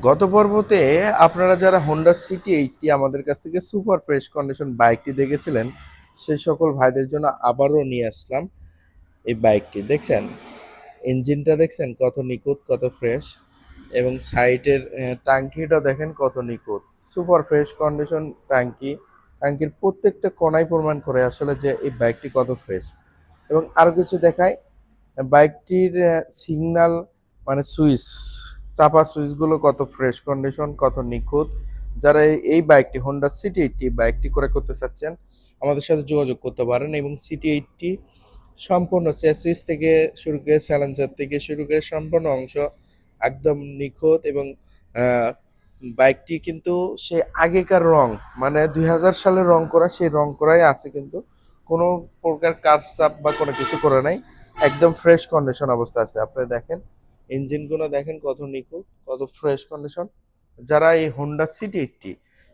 গত পর্বতে আপনারা যারা হোন্ডা সিটি এইটটি আমাদের কাছ থেকে সুপার ফ্রেশ কন্ডিশন বাইকটি দেখেছিলেন, সেই সকল ভাইদের জন্য আবারও নিয়ে আসলাম এই বাইকটি। দেখছেন ইঞ্জিনটা, দেখছেন কত নিখুঁত, কত ফ্রেশ, এবং সাইডের ট্যাঙ্কিটা দেখেন কত নিখুঁত, সুপার ফ্রেশ কন্ডিশন ট্যাঙ্কি। ট্যাঙ্কির প্রত্যেকটা কোণায় প্রমাণ করে আসলে যে এই বাইকটি কত ফ্রেশ। এবং আরও কিছু দেখায়, বাইকটির সিগন্যাল মানে সুইচ, চাপা সুইচগুলো কত ফ্রেশ কন্ডিশন, কত নিখুঁত। যারা এই বাইকটি হোন্ডা সিটি এইটটি বাইকটি ক্রয় করতে চাচ্ছেন আমাদের সাথে যোগাযোগ করতে পারেন। এবং সিটি এইটটি সম্পূর্ণ চ্যাসিস থেকে শুরু করে স্যালেন্সার থেকে শুরু করে সম্পূর্ণ অংশ একদম নিখুঁত। এবং বাইকটি কিন্তু সে আগেকার রং, মানে 2000 সালের রং করা, সেই রং করাই আছে, কিন্তু কোনো প্রকার কাজ চাপ বা কোনো কিছু করে নাই, একদম ফ্রেশ কন্ডিশন অবস্থা আছে। আপনি দেখেন ইঞ্জিনগুলো, দেখেন কত নিখুঁত, কত ফ্রেশ কন্ডিশন। যারা এই হোন্ডা সিটি এইটটি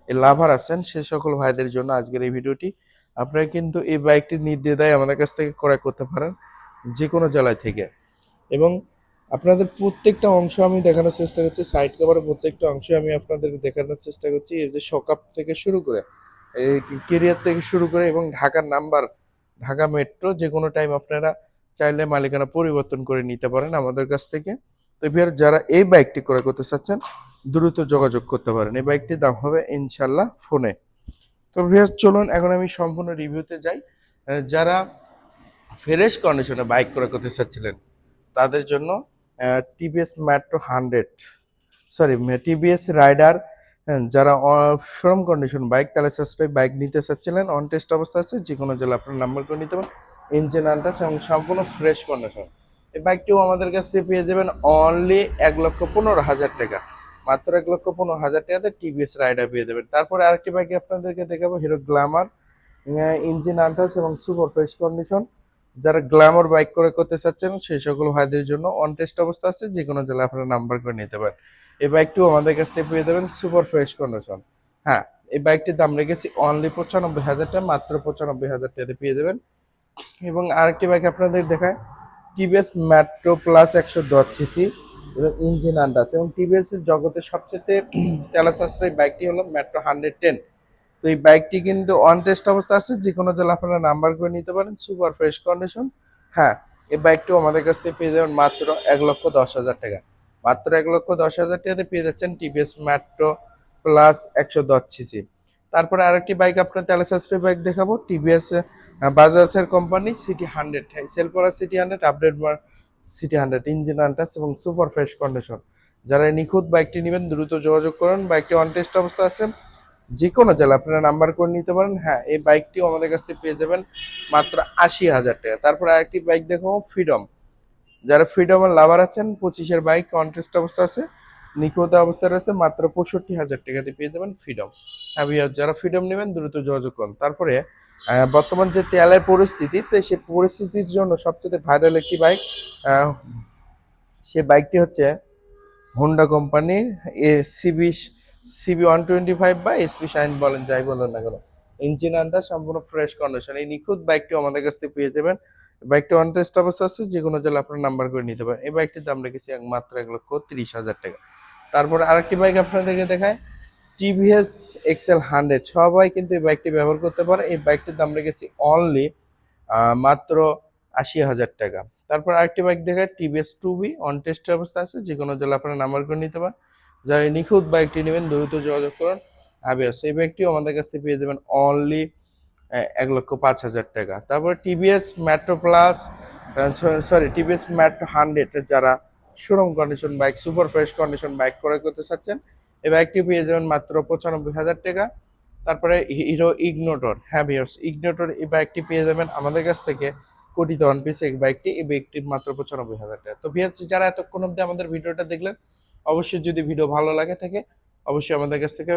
এই লাভার আছেন সে সকল ভাইদের জন্য আজকের এই ভিডিওটি। আপনারা কিন্তু এই বাইকটি নির্দ্বিধায় আমাদের কাছ থেকে ক্রয় করতে পারেন যে কোনো জেলায় থেকে। এবং আপনাদের প্রত্যেকটা অংশ আমি দেখানোর চেষ্টা করছি, সাইড কভারের প্রত্যেকটা অংশ আমি আপনাদেরকে দেখানোর চেষ্টা করছি। এই যে শকআপ থেকে শুরু করে, এই কেরিয়ার থেকে শুরু করে, এবং ঢাকার নাম্বার, ঢাকা মেট্রো, যে কোনো টাইম আপনারা চাইলে মালিকানা পরিবর্তন করে নিতে পারেন আমাদের কাছ থেকে। তো ভিউয়ার, যারা এই বাইকটি ক্রয় করতে চাচ্ছেন দ্রুত যোগাযোগ করতে পারেন। এই বাইকটির দাম হবে ইনশাল্লাহ ফোনে। তো ভিউয়ার চলুন এখন আমি সম্পূর্ণ রিভিউতে যাই। যারা ফ্রেশ কন্ডিশনে বাইক ক্রয় করতে চাচ্ছিলেন তাদের জন্য TVS metro 100, sorry TVS rider, যারা শোরুম কন্ডিশন বাইক, তাহলে সাশ্রয়ী বাইক নিতে চাচ্ছিলেন, অন টেস্ট অবস্থা আছে, যে কোনো জেলা আপনার নাম্বার করে নিতে পারেন, ইঞ্জিন আনটাস এবং সম্পূর্ণ ফ্রেশ কন্ডিশন। এই বাইকটিও আমাদের কাছ থেকে পেয়ে যাবেন অনলি 1,15,000 টাকা, মাত্র 1,15,000 টাকাতে টিভিএস রাইডার পেয়ে যাবেন। তারপরে আরেকটি বাইক আপনাদেরকে দেখাবো, হিরো গ্ল্যামার, ইঞ্জিন আনটাস এবং সুপার ফ্রেশ কন্ডিশন। যারা গ্ল্যামার বাইক করে করতে চাচ্ছেন সেই সকল ভাইদের জন্য অন টেস্ট অবস্থা আছে, যে কোনো জেলায় আপনারা নাম্বার করে নিতে পারেন। এই বাইকটিও আমাদের কাছ থেকে পেয়ে যাবেন সুপার ফ্রেশ কন্ডিশন। হ্যাঁ, এই বাইকটির দাম রেখেছি অনলি 95,000 টাকা, মাত্র 95,000 টাকাতে পেয়ে যাবেন। এবং আরেকটি বাইক আপনাদের দেখায়, টিভিএস মেট্রো প্লাস 110 সিসি এবং ইঞ্জিন আন্ডাস। এবং টিভিএস এর জগতের সবচেয়ে তেল সাশ্রয়ী বাইকটি হলো মেট্রো 110। তো এই বাইকটি কিন্তু অন টেস্ট অবস্থা আছে, যে কোনো জেলা আপনারা নাম্বার করে নিতে পারেন, সুপার ফ্রেশ কন্ডিশন। হ্যাঁ, এই বাইকটিও আমাদের কাছ থেকে পেয়ে যাবেন মাত্র 1,10,000 টাকা, মাত্র 1,10,000 টাকাতে পেয়ে যাচ্ছেন টিভিএস মেট্রো প্লাস 110 সিসি। তারপরে আরেকটি বাইক আপনার তেল সাশ্রয়ী বাইক দেখাবো, টিভিএস বাজাজের কোম্পানি সিটি 100, সেল করা সিটি 100, আপডেট সিটি 100, ইঞ্জিন আনটাস এবং সুপার ফ্রেশ কন্ডিশন। যারা নিখুঁত বাইকটি নেবেন দ্রুত যোগাযোগ করুন। বাইকটি অন টেস্ট অবস্থা আছে, যে কোনো জেলা আপনারা নাম্বার করে নিতে পারেন। হ্যাঁ, এই বাইকটিও আমাদের কাছ থেকে পেয়ে যাবেন মাত্র 80,000 টাকা। তারপরে আরেকটি বাইক দেখো, ফ্রিডম। যারা ফ্রিডমের লাভার আছেন, 25-এর বাইক কন্টেস্ট অবস্থা আছে, নিখুঁত অবস্থা রয়েছে, মাত্র 65,000 টাকাতে পেয়ে যাবেন ফ্রিডম। হ্যাঁ ভিউয়ার, যারা ফ্রিডম নেবেন দ্রুত যোগাযোগ করুন। তারপরে বর্তমান যে তেলের পরিস্থিতি, তো সেই পরিস্থিতির জন্য সবচেয়ে ভাইরাল একটি বাইক, সে বাইকটি হচ্ছে হোন্ডা কোম্পানির সিবি সিবি 125 বা এসপি শাইন বলেন, যাই বলেন না কেন, ইঞ্জিন আনটা সম্পূর্ণ ফ্রেশ কন্ডিশন। এই নিখুঁত বাইকটিও আমাদের কাছ থেকে পেয়ে যাবেন। বাইকটি অন টেস্ট অবস্থা আছে, যে কোনো জেলা আপনার নাম্বার করে নিতে পারেন। এই বাইকটির দাম রেখেছি মাত্র 1,30,000 টাকা। তারপরে আরেকটি বাইক আপনাদেরকে দেখায়, টিভিএস এক্সেল 100। সবাই কিন্তু এই বাইকটি ব্যবহার করতে পারে। এই বাইকটির দাম রেখেছি অনলি মাত্র 80,000 টাকা। তারপর আরেকটি বাইক দেখায়, টিভিএস টুবি, অন টেস্ট অবস্থা আছে, যে কোনো জেলা আপনারা নাম্বার করে নিতে পারেন। যারা এই নিখুঁত বাইকটি নেবেন দ্রুত যোগাযোগ করুন। আবিয়াস, এই বাইকটিও আমাদের কাছ থেকে পেয়ে যাবেন অনলি 1,05,000 টাকা। তারপর TVS metro plus, sorry TVS metro 100, যারা showroom condition bike, super fresh condition bike ক্রয় করতে চাচ্ছেন, এই বাইকটি পেয়ে যাবেন মাত্র 95,000 টাকা। তারপরে হিরো ইগনোটর, হ্যাঁ ভিউয়ার্স, ইগনোটর এই বাইকটি পেয়ে যাবেন আমাদের কাছ থেকে কোটিতে ওয়ান পিস। এই বাইকটি, এই বাইকটির মাত্র 95,000 টাকা। তো ভিউয়ার্স, যারা এতক্ষণ অব্দি আমাদের ভিডিওটা দেখলেন, অবশ্যই যদি ভিডিও ভালো লাগে থাকে অবশ্যই আমাদের কাছ থেকে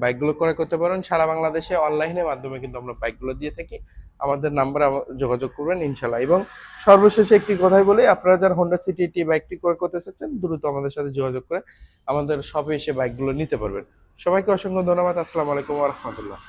বাইকগুলো ক্রয় করতে পারেন। সারা বাংলাদেশে অনলাইনের মাধ্যমে কিন্তু আমরা বাইকগুলো দিয়ে থাকি। আমাদের নাম্বারে যোগাযোগ করবেন ইনশাল্লাহ। এবং সর্বশেষে একটি কথাই বলি, আপনারা যারা হোন্ডা সিটি টি বাইকটি ক্রয় করতে চাচ্ছেন দ্রুত আমাদের সাথে যোগাযোগ করে আমাদের শপে এসে বাইকগুলো নিতে পারবেন। সবাইকে অসংখ্য ধন্যবাদ। আসসালামু আলাইকুম ওয়া রাহমাতুল্লাহ।